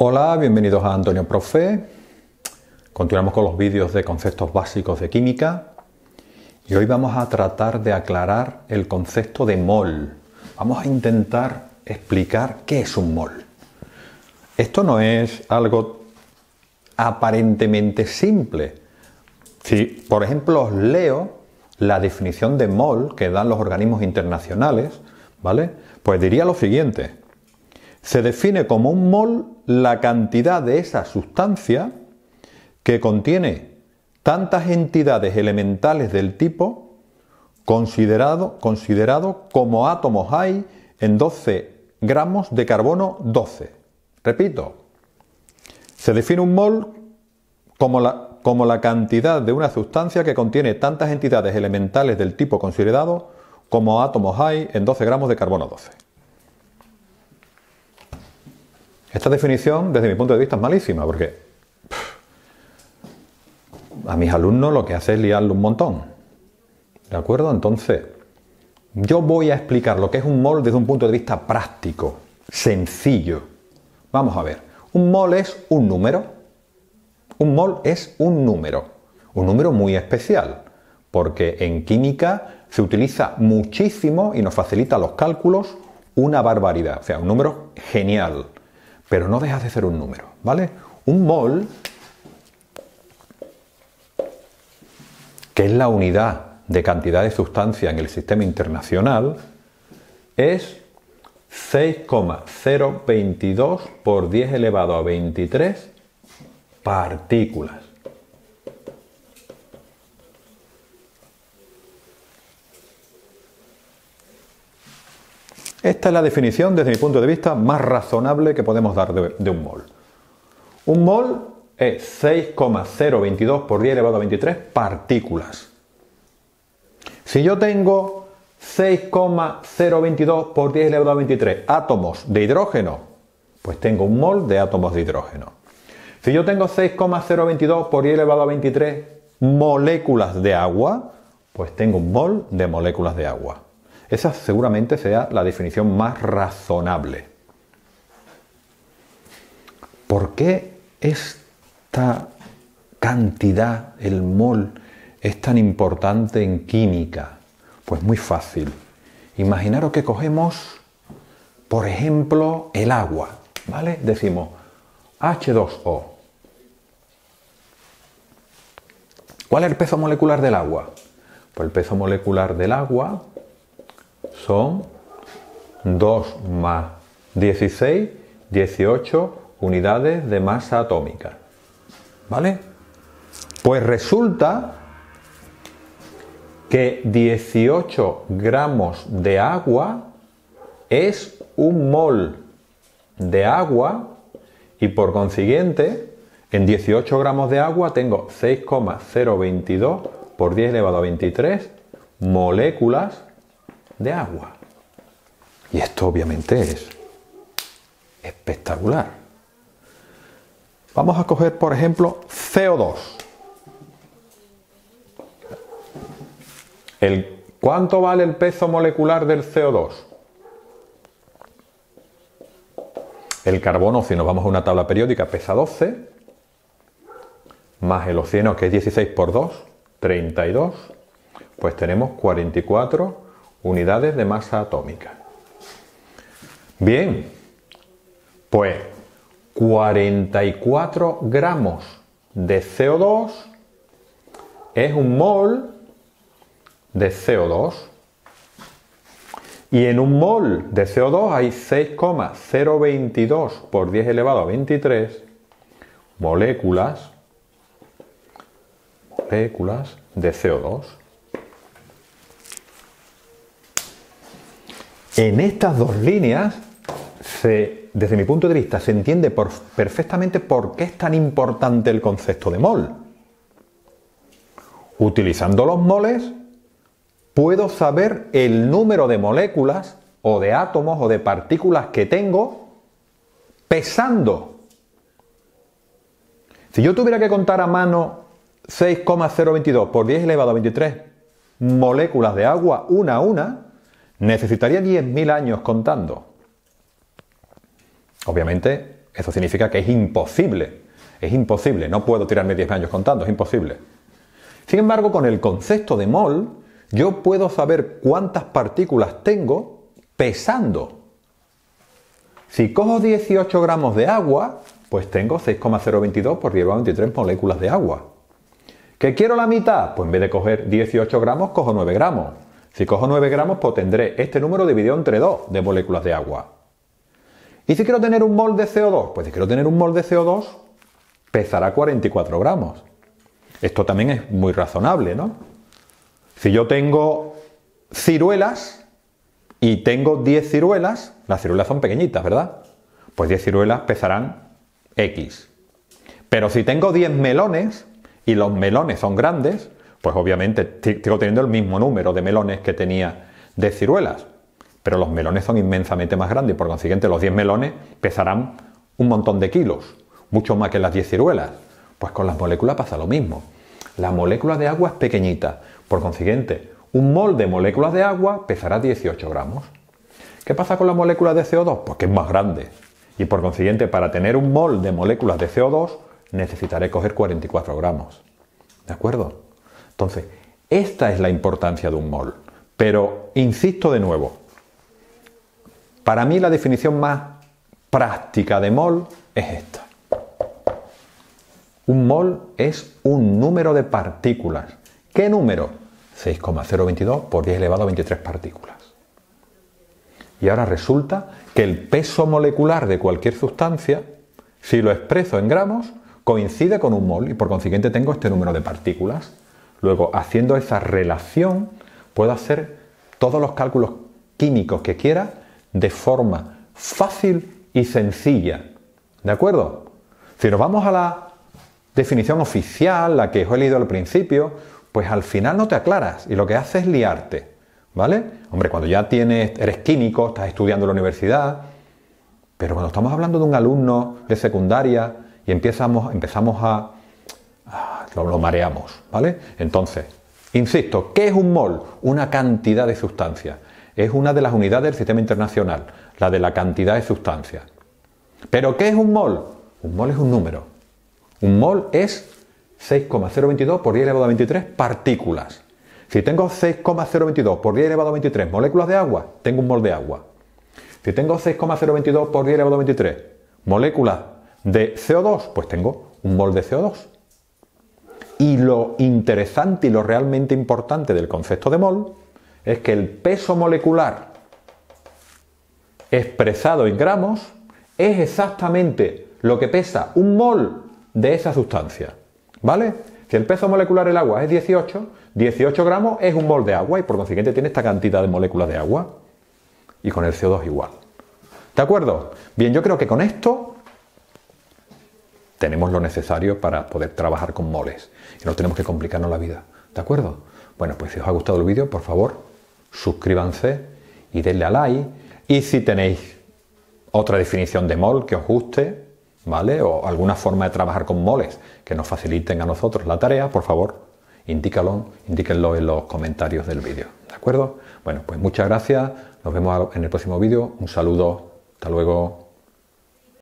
Hola, bienvenidos a Antonio Profe. Continuamos con los vídeos de conceptos básicos de química y hoy vamos a tratar de aclarar el concepto de mol. Vamos a intentar explicar qué es un mol. Esto no es algo aparentemente simple. Si, por ejemplo, os leo la definición de mol que dan los organismos internacionales, ¿vale? Pues diría lo siguiente. Se define como un mol la cantidad de esa sustancia que contiene tantas entidades elementales del tipo considerado como átomos hay en 12 gramos de carbono 12. Repito, se define un mol como la cantidad de una sustancia que contiene tantas entidades elementales del tipo considerado como átomos hay en 12 gramos de carbono 12. Esta definición, desde mi punto de vista, es malísima, porque a mis alumnos lo que hace es liarlo un montón. ¿De acuerdo? Entonces, yo voy a explicar lo que es un mol desde un punto de vista práctico, sencillo. Vamos a ver. Un mol es un número. Un mol es un número muy especial, porque en química se utiliza muchísimo y nos facilita los cálculos una barbaridad. O sea, un número genial. Pero no deja de ser un número, ¿vale? Un mol, que es la unidad de cantidad de sustancia en el sistema internacional, es 6,022 por 10 elevado a 23 partículas. Esta es la definición, desde mi punto de vista, más razonable que podemos dar de un mol. Un mol es 6,022 por 10 elevado a 23 partículas. Si yo tengo 6,022 por 10 elevado a 23 átomos de hidrógeno, pues tengo un mol de átomos de hidrógeno. Si yo tengo 6,022 por 10 elevado a 23 moléculas de agua, pues tengo un mol de moléculas de agua. Esa seguramente sea la definición más razonable. ¿Por qué esta cantidad, el mol, es tan importante en química? Pues muy fácil. Imaginaros que cogemos, por ejemplo, el agua, ¿vale? Decimos H2O. ¿Cuál es el peso molecular del agua? Pues el peso molecular del agua son 2 más 16, 18 unidades de masa atómica. ¿Vale? Pues resulta que 18 gramos de agua es un mol de agua y por consiguiente en 18 gramos de agua tengo 6,022 por 10 elevado a 23 moléculas de agua. Y esto obviamente es espectacular. Vamos a coger, por ejemplo, CO2. ¿Cuánto vale el peso molecular del CO2? El carbono, si nos vamos a una tabla periódica, pesa 12, más el oxígeno, que es 16 por 2, 32, pues tenemos 44 unidades de masa atómica. Bien, pues 44 gramos de CO2 es un mol de CO2. Y en un mol de CO2 hay 6,022 por 10 elevado a 23 moléculas de CO2. En estas dos líneas, desde mi punto de vista, se entiende perfectamente por qué es tan importante el concepto de mol. Utilizando los moles, puedo saber el número de moléculas o de átomos o de partículas que tengo pesando. Si yo tuviera que contar a mano 6,022 por 10 elevado a 23 moléculas de agua una a una, necesitaría 10.000 años contando. Obviamente Eso significa que es imposible. Es imposible, no puedo tirarme 10 años contando, es imposible. Sin embargo, con el concepto de mol, yo puedo saber cuántas partículas tengo pesando. Si cojo 18 gramos de agua, pues tengo 6,022 por 10 a la 23 moléculas de agua. ¿Que quiero la mitad? Pues en vez de coger 18 gramos, cojo 9 gramos. Si cojo 9 gramos, pues tendré este número dividido entre 2 de moléculas de agua. ¿Y si quiero tener un mol de CO2? Pues si quiero tener un mol de CO2, pesará 44 gramos. Esto también es muy razonable, ¿no? Si yo tengo ciruelas y tengo 10 ciruelas, las ciruelas son pequeñitas, ¿verdad? Pues 10 ciruelas pesarán X. Pero si tengo 10 melones y los melones son grandes, pues obviamente sigo teniendo el mismo número de melones que tenía de ciruelas. Pero los melones son inmensamente más grandes y por consiguiente los 10 melones pesarán un montón de kilos, mucho más que las 10 ciruelas. Pues con las moléculas pasa lo mismo. La molécula de agua es pequeñita, por consiguiente, un mol de moléculas de agua pesará 18 gramos. ¿Qué pasa con la molécula de CO2? Pues que es más grande. Y por consiguiente, para tener un mol de moléculas de CO2, necesitaré coger 44 gramos. ¿De acuerdo? Entonces, esta es la importancia de un mol. Pero, insisto de nuevo, para mí la definición más práctica de mol es esta. Un mol es un número de partículas. ¿Qué número? 6,022 por 10 elevado a 23 partículas. Y ahora resulta que el peso molecular de cualquier sustancia, si lo expreso en gramos, coincide con un mol y por consiguiente tengo este número de partículas. Luego, haciendo esa relación, puedo hacer todos los cálculos químicos que quiera de forma fácil y sencilla. ¿De acuerdo? Si nos vamos a la definición oficial, la que os he leído al principio, pues al final no te aclaras y lo que haces es liarte, ¿vale? Hombre, cuando ya eres químico, estás estudiando en la universidad, pero cuando estamos hablando de un alumno de secundaria y empezamos a lo mareamos, ¿vale? Entonces, insisto, ¿qué es un mol? Una cantidad de sustancias. Es una de las unidades del sistema internacional, la de la cantidad de sustancias. ¿Pero qué es un mol? Un mol es un número. Un mol es 6,022 por 10 elevado a 23 partículas. Si tengo 6,022 por 10 elevado a 23 moléculas de agua, tengo un mol de agua. Si tengo 6,022 por 10 elevado a 23 moléculas de CO2, pues tengo un mol de CO2. Y lo interesante y lo realmente importante del concepto de mol es que el peso molecular expresado en gramos es exactamente lo que pesa un mol de esa sustancia, ¿vale? Si el peso molecular del agua es 18 gramos es un mol de agua y por consiguiente tiene esta cantidad de moléculas de agua. Y con el CO2 igual. ¿De acuerdo? Bien, yo creo que con esto tenemos lo necesario para poder trabajar con moles y no tenemos que complicarnos la vida. ¿De acuerdo? Bueno, pues si os ha gustado el vídeo, por favor, suscríbanse y denle a like. Y si tenéis otra definición de mol que os guste, ¿vale? O alguna forma de trabajar con moles que nos faciliten a nosotros la tarea, por favor, indíquenlo en los comentarios del vídeo. ¿De acuerdo? Bueno, pues muchas gracias. Nos vemos en el próximo vídeo. Un saludo. Hasta luego.